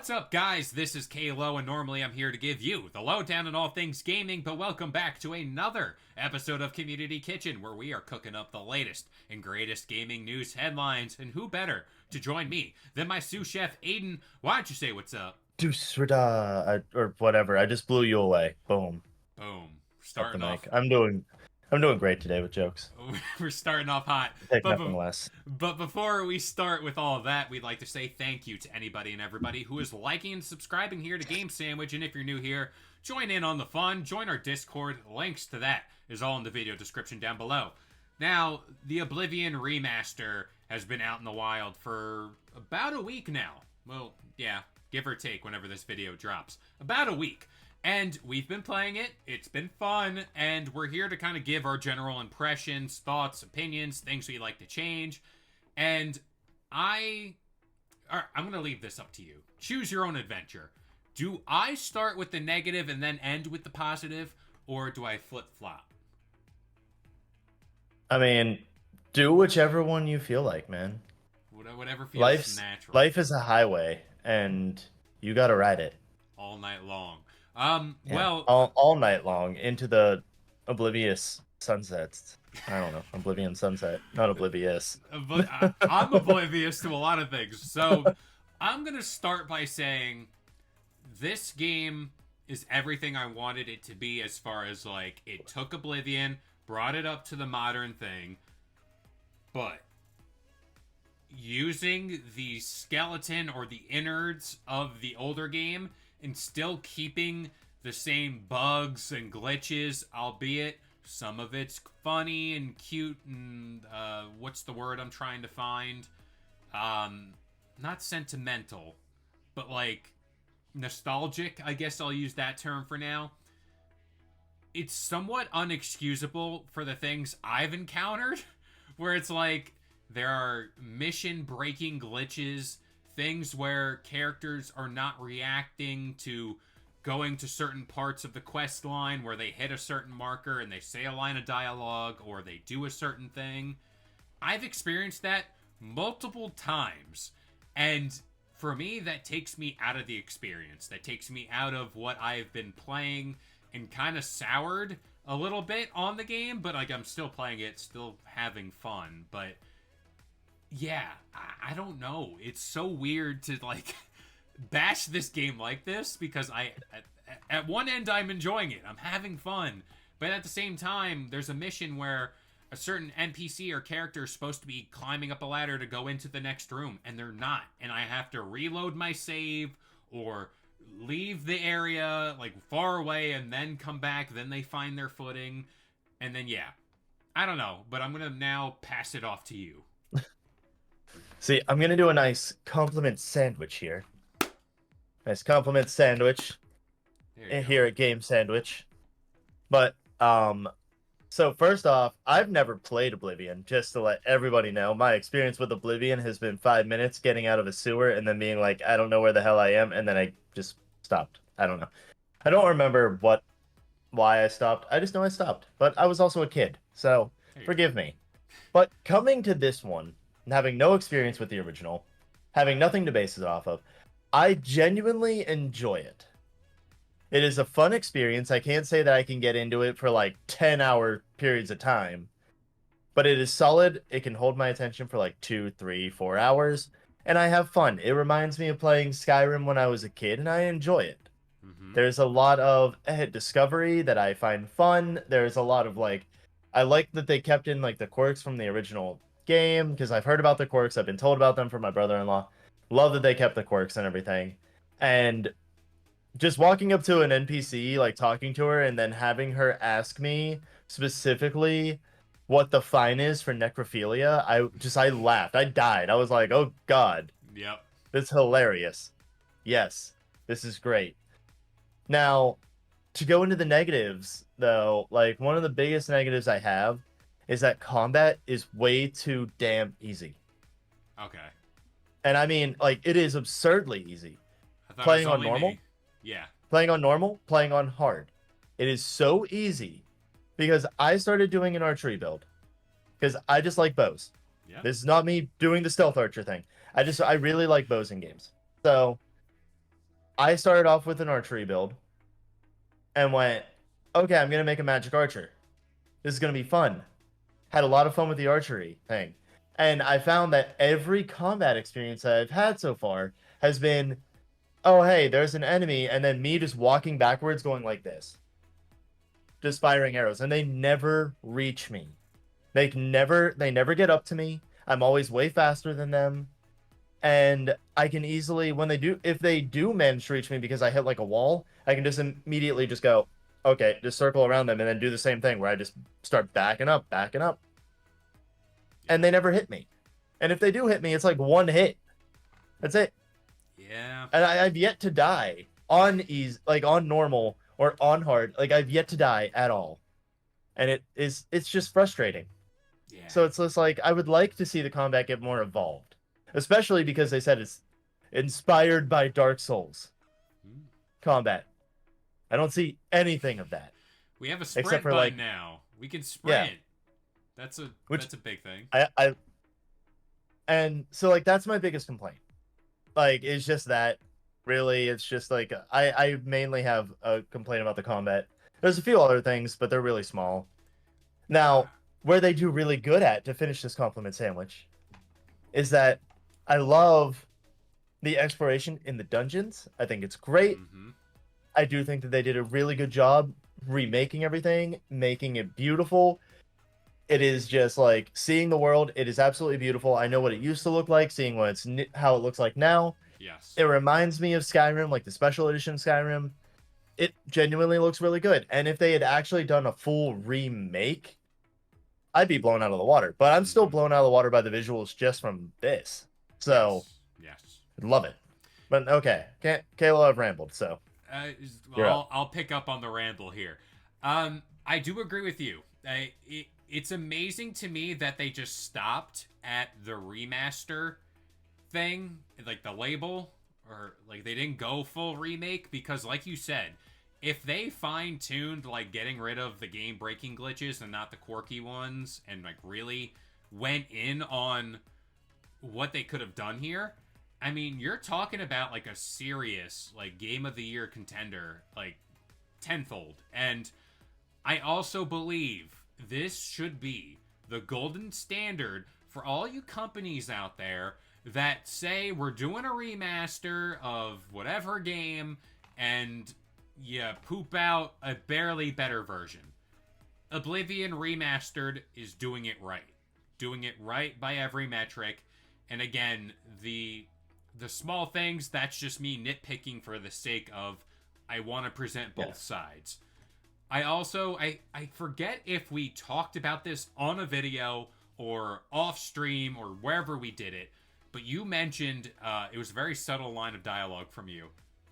What's up, guys? This is Kalo, and normally I'm here to give you the lowdown on all things gaming, but welcome back to another episode of Community Kitchen, where we are cooking up the latest and greatest gaming news headlines, and who better to join me than my sous chef, Aiden? Why don't you say what's up? Or whatever. I just blew you away. Boom. Boom. Up the Starting off mic. I'm doing great today with jokes. We're starting off hot. Take But, nothing less. but before we start with all of that, we'd like to say thank you to anybody and everybody who is liking and subscribing here to Game Sandwich. And if you're new here, join in on the fun. Join our Discord. Links to that is all in the video description down below. Now, the Oblivion remaster has been out in the wild for about a week now. Well, yeah, give or take whenever this video drops. About a week. And we've been playing it, it's been fun, and we're here to kind of give our general impressions, thoughts, opinions, things we'd like to change. And I'm going to leave this up to you. Choose your own adventure. Do I start with the negative and then end with the positive, or do I flip-flop? I mean, do whichever one you feel like, man. Whatever feels Life's natural. life is a highway, and you gotta ride it. All night long. Yeah. Well, all night long into the oblivious sunsets. I don't know, oblivion sunset, not oblivious. but I'm oblivious to a lot of things. So I'm going to start by saying this game is everything I wanted it to be as far as, like, it took Oblivion, brought it up to the modern thing, but using the skeleton or the innards of the older game and still keeping the same bugs and glitches, albeit some of it's funny and cute and, what's the word I'm trying to find? Not sentimental, but, like, nostalgic, I guess I'll use that term for now. It's somewhat unexcusable for the things I've encountered, where it's like, there are mission-breaking glitches, things where characters are not reacting to going to certain parts of the quest line where they hit a certain marker and they say a line of dialogue or they do a certain thing. I've experienced that multiple times, and for me, that takes me out of the experience. That takes me out of what I've been playing and kind of soured a little bit on the game, but, like, I'm still playing it, still having fun, but yeah, I don't know. It's so weird to, like, bash this game like this because at one end I'm enjoying it. I'm having fun. But at the same time, there's a mission where a certain NPC or character is supposed to be climbing up a ladder to go into the next room, and they're not. And I have to reload my save or leave the area, like, far away and then come back. Then they find their footing. And then, yeah. I don't know, but I'm going to now pass it off to you. See, I'm gonna do a nice compliment sandwich here. Nice compliment sandwich There you here go. at Game Sandwich. But so first off, I've never played Oblivion, just to let everybody know. My experience with Oblivion has been 5 minutes getting out of a sewer and then being like, I don't know where the hell I am, and then I just stopped. I don't know. I don't remember why I stopped. I just know I stopped. But I was also a kid, so There you go. forgive me. But coming to this one, and having no experience with the original, having nothing to base it off of, I genuinely enjoy it. It is a fun experience. I can't say that I can get into it for like 10-hour periods of time, but it is solid. It can hold my attention for like 2, 3, 4 hours, and I have fun. It reminds me of playing Skyrim when I was a kid, and I enjoy it. Mm-hmm. There's a lot of discovery that I find fun. There's a lot of, like, I like that they kept in, like, the quirks from the original game because I've heard about the quirks. I've been told about them from my brother-in-law. Love that they kept the quirks and everything. And just walking up to an NPC, like talking to her and then having her ask me specifically what the fine is for necrophilia, I laughed. I died. I was like, "Oh God, Yep. this is hilarious." Yes, this is great. Now, to go into the negatives, though, like, one of the biggest negatives I have is that combat is way too damn easy. Okay. And I mean, like, it is absurdly easy. I thought it was Playing on only normal, me. Yeah. playing on hard. It is so easy because I started doing an archery build because I just like bows. Yeah. This is not me doing the stealth archer thing. I really like bows in games. So I started off with an archery build and went, okay, I'm gonna make a magic archer. This is gonna be fun. Had a lot of fun with the archery thing. And I found that every combat experience that I've had so far has been, oh hey, there's an enemy, and then me just walking backwards going like this. Just firing arrows. And they never reach me. They never get up to me. I'm always way faster than them. And I can easily, when they do, if they do manage to reach me because I hit like a wall, I can just immediately just go, okay, just circle around them and then do the same thing where I just start backing up, and they never hit me. And if they do hit me, it's like one hit. That's it. Yeah. And I've yet to die on easy, like on normal or on hard. Like I've yet to die at all, and it's just frustrating. Yeah. So it's just like I would like to see the combat get more evolved, especially because they said it's inspired by Dark Souls combat. I don't see anything of that. We have a sprint Except for, button like, now. We can sprint. Yeah. That's Which a big thing. I and so like that's my biggest complaint. Like it's just that really it's just like I mainly have a complaint about the combat. There's a few other things, but they're really small. Now, where they do really good at to finish this compliment sandwich is that I love the exploration in the dungeons. I think it's great. Mm-hmm. I do think that they did a really good job remaking everything, making it beautiful. It is just like seeing the world. It is absolutely beautiful. I know what it used to look like, seeing how it looks like now. Yes. It reminds me of Skyrim, like the special edition Skyrim. It genuinely looks really good. And if they had actually done a full remake, I'd be blown out of the water. But I'm still blown out of the water by the visuals just from this. So, yes. love it. But okay, Kayla, I've rambled, so. I'll pick up on the ramble here. I do agree with you. It's amazing to me that they just stopped at the remaster thing, like the label, or like they didn't go full remake, because like you said, if they fine-tuned like getting rid of the game-breaking glitches and not the quirky ones, and like really went in on what they could have done here, I mean, you're talking about like a serious like game of the year contender, like tenfold. And I also believe this should be the golden standard for all you companies out there that say we're doing a remaster of whatever game and you poop out a barely better version. Oblivion Remastered is doing it right. Doing it right by every metric. And again, the small things, that's just me nitpicking for the sake of I want to present both sides. I also, I forget if we talked about this on a video or off stream or wherever we did it, but you mentioned, it was a very subtle line of dialogue from you.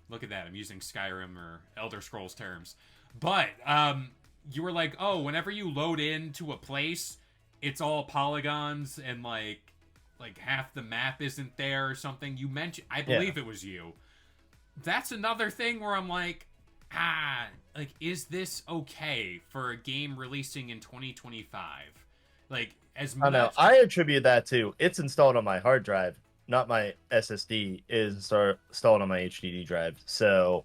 Look at that, I'm using Skyrim or Elder Scrolls terms. But, you were like, oh, whenever you load into a place, it's all polygons and like half the map isn't there or something. You mentioned, I believe it was you. That's another thing where I'm like, like, is this okay for a game releasing in 2025? Like, as much... I know. I attribute that to it's installed on my hard drive, not my SSD is installed on my HDD drive. So,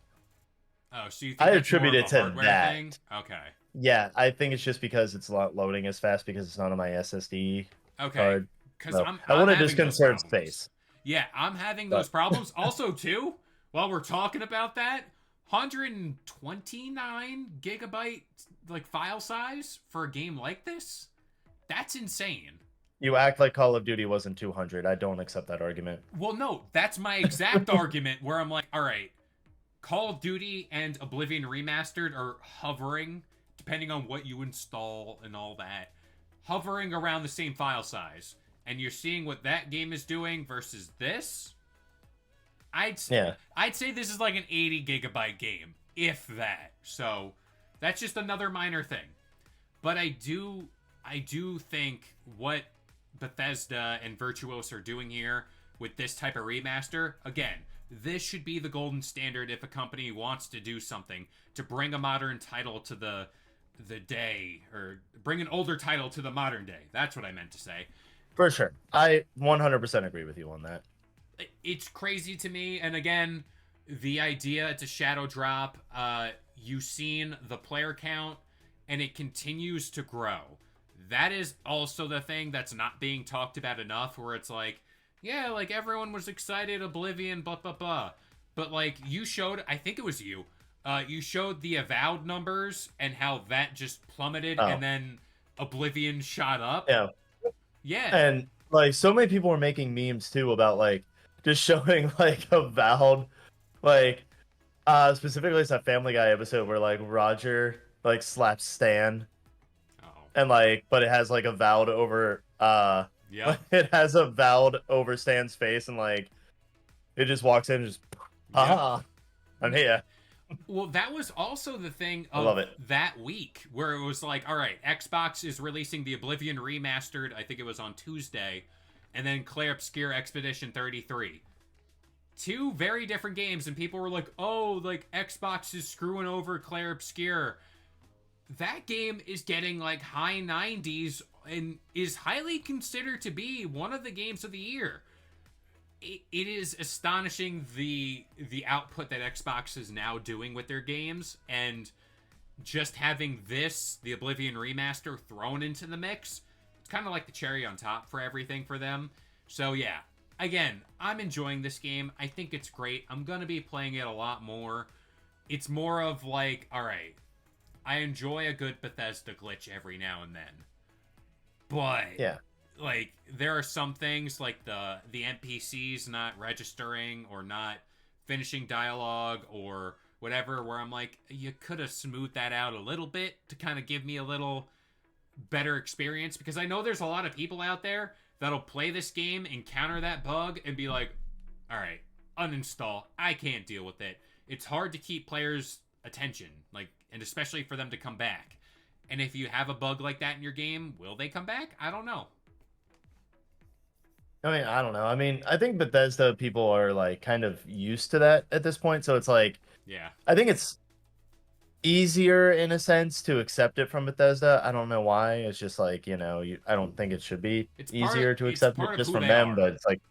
so you think I that's attribute more it of a to hardware that. thing? Okay. Yeah, I think it's just because it's not loading as fast because it's not on my SSD card. Because So, I'm I want to having just those conserve problems. space. Yeah, I'm having those problems. Also, too, while we're talking about that, 129 gigabyte like file size for a game like this? That's insane. You act like Call of Duty wasn't 200. I don't accept that argument. Well, no, that's my exact argument where I'm like, all right, Call of Duty and Oblivion Remastered are hovering, depending on what you install and all that, hovering around the same file size. And you're seeing what that game is doing versus this. I'd say this is like an 80 gigabyte game, if that. So that's just another minor thing. But I do think what Bethesda and Virtuos are doing here with this type of remaster, again, this should be the golden standard if a company wants to do something to bring a modern title to the day, or bring an older title to the modern day. That's what I meant to say. For sure. I 100% agree with you on that. It's crazy to me, and again, the idea it's a shadow drop. You've seen the player count, and it continues to grow. That is also the thing that's not being talked about enough. Where it's like, yeah, like everyone was excited, Oblivion, blah blah blah, but like you showed, I think it was you. You showed the avowed numbers and how that just plummeted, and Oh, then Oblivion shot up. yeah. Yeah. And like so many people were making memes too about like just showing like avowed like specifically it's that Family Guy episode where like Roger like slaps Stan Oh. and like but it has like avowed over Yep. it has avowed over Stan's face and like it just walks in and just Yep. haha I'm here. Well, that was also the thing I of love it. that week where it was like, all right, Xbox is releasing the Oblivion remastered. I think it was on Tuesday, and then Clair Obscure Expedition 33. Two very different games, and people were like, oh, like Xbox is screwing over Clair Obscure. That game is getting like high 90s and is highly considered to be one of the games of the year. It is astonishing the output that Xbox is now doing with their games, and just having this, the Oblivion remaster, thrown into the mix, it's kind of like the cherry on top for everything for them. So yeah, again, I'm enjoying this game. I think it's great. I'm gonna be playing it a lot more. It's more of like, all right, I enjoy a good Bethesda glitch every now and then, but Yeah. like there are some things like the NPCs not registering or not finishing dialogue or whatever where I'm like, you could have smoothed that out a little bit to kind of give me a little better experience, because I know there's a lot of people out there that'll play this game, encounter that bug, and be like, all right, uninstall. I can't deal with it. It's hard to keep players' attention, like, and especially for them to come back. And if you have a bug like that in your game, will they come back? I don't know. I mean, I don't know. I mean, I think Bethesda people are like kind of used to that at this point. So it's like, Yeah. I think it's easier in a sense to accept it from Bethesda. I don't know why. It's just like, I don't think it should be easier to It's accept it part of just who from they them, are. but it's like,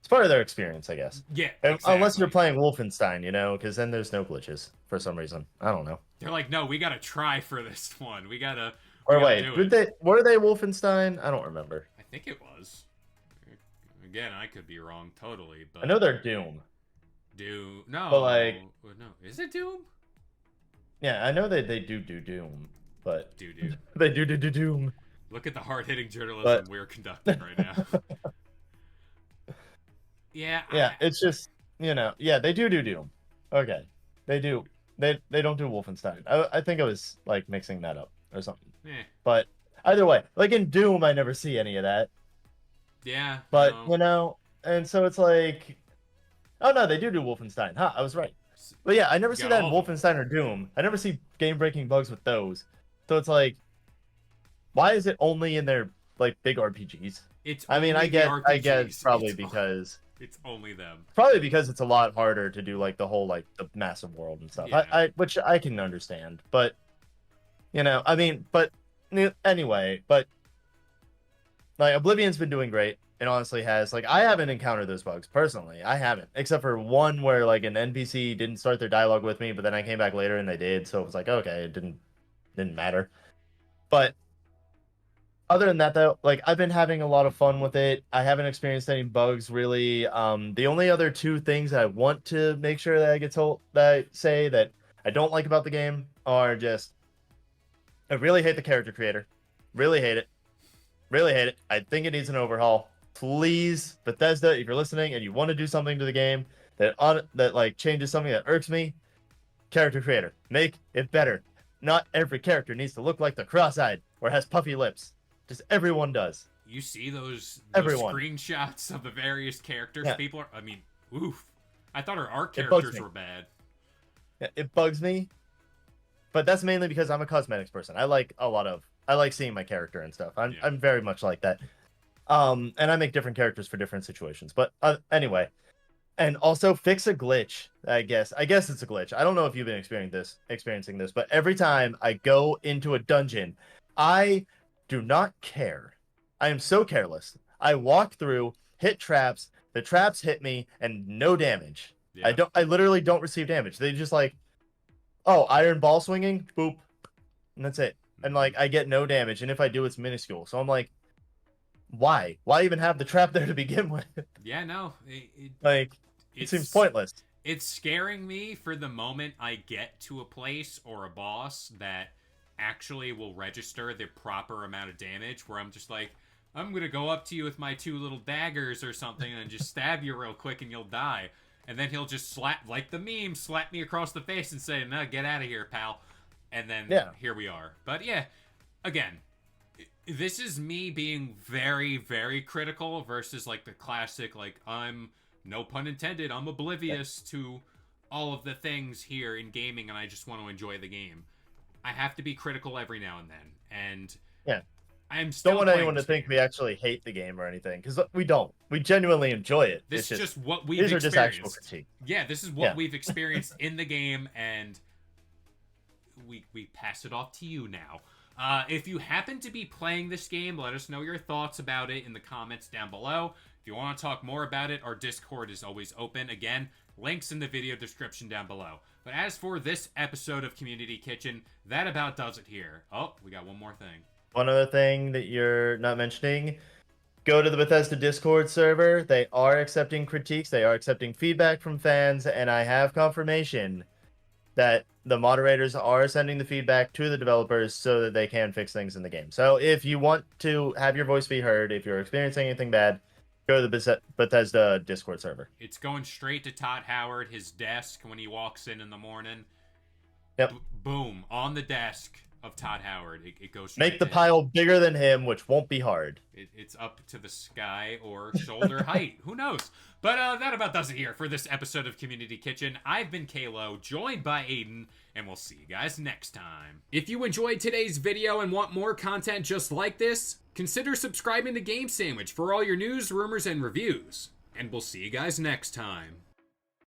it's part of their experience, I guess. Yeah, Unless you're exactly. playing Wolfenstein, because then there's no glitches for some reason. I don't know. They're like, no, we gotta try for this one. We Or gotta wait, do it. were they Wolfenstein? I don't remember. I think it was. Again, I could be wrong totally, I know but they're Doom, Doom. but like, No, is it Doom? yeah, I know they do Doom, but Dude. they do Doom. Look at the hard hitting journalism But we're conducting right now. Yeah, yeah, it's just yeah, they do Doom. Okay, they do. They don't do Wolfenstein. I think I was like mixing that up or something. eh, But either way, like in Doom, I never see any of that. yeah, But no. and so it's like, oh no, they do Wolfenstein. Huh, I was right. But yeah, I never You see got that in all of them. Wolfenstein or Doom. I never see game-breaking bugs with those. So it's like, why is it only in their like big RPGs? It's I mean, only the I get it's RPGs. It's only them. probably because it's a lot harder to do like the whole like the massive world and stuff. Yeah. I which I can understand, but I mean, but anyway, but like Oblivion's been doing great. It honestly has. Like I haven't encountered those bugs personally. I haven't, except for one where like an NPC didn't start their dialogue with me, but then I came back later and they did. So it was like, okay, it didn't matter. But other than that though, like I've been having a lot of fun with it. I haven't experienced any bugs really. The only other two things that I want to make sure that I get told that I say that I don't like about the game are just I really hate the character creator. Really hate it. Really hate it. I think it needs an overhaul. Please, Bethesda, if you're listening and you want to do something to the game that like changes something that irks me, character creator, make it better. Not every character needs to look like the cross-eyed or has puffy lips. Just everyone does. You see those Everyone. screenshots of the various characters. Yeah. People are. I mean, oof. I thought our art It bugs characters me. were bad. Yeah, it bugs me, but that's mainly because I'm a cosmetics person. I like seeing my character and stuff. Yeah. I'm very much like that. And I make different characters for different situations. But anyway, and also fix a glitch. I guess it's a glitch. I don't know if you've been experiencing this, but every time I go into a dungeon, I do not care. I am so careless. I walk through, hit traps, the traps hit me, and no damage. Yeah. I literally don't receive damage. They just like, oh, iron ball swinging, boop, and that's it. And Mhm. like I get no damage, and if I do, it's minuscule. So I'm like, why? Why even have the trap there to begin with? Yeah, no, Like, it seems it's pointless. it's scaring me for the moment I get to a place or a boss that actually will register the proper amount of damage, where I'm just like, I'm gonna go up to you with my two little daggers or something and just stab you real quick and you'll die. And then he'll just slap, like the meme, slap me across the face and say, no, get out of here, pal. And then Yeah. here we are. But yeah, again, this is me being very, very critical versus like the classic, like, I'm, no pun intended, I'm oblivious to all of the things here in gaming and I just want to enjoy the game. I have to be critical every now and then. And Yeah. I'm still Don't want playing anyone to this think game. we actually hate the game or anything, because we don't. We genuinely enjoy it. This It's is just what we've these are just actual experienced. critiques. Yeah, this is what Yeah. we've experienced in the game, and we pass it off to you now. If you happen to be playing this game, let us know your thoughts about it in the comments down below. If you want to talk more about it, our Discord is always open. Again, links in the video description down below. But as for this episode of Community Kitchen, that about does it here. Oh, we got one more thing. One other thing that you're not mentioning, go to the Bethesda Discord server. They are accepting critiques. They are accepting feedback from fans, and I have confirmation that the moderators are sending the feedback to the developers so that they can fix things in the game. So if you want to have your voice be heard, if you're experiencing anything bad, go to the Bethesda Discord server. It's going straight to Todd Howard, his desk, when he walks in the morning. Yep. Boom, on the desk of Todd Howard. It goes straight Make the to him. pile bigger than him, which won't be hard. It's up to the sky or shoulder height. Who knows? But that about does it here for this episode of Community Kitchen. I've been Kalo, joined by Aiden, and we'll see you guys next time. If you enjoyed today's video and want more content just like this, consider subscribing to Game Sandwich for all your news, rumors, and reviews. And we'll see you guys next time.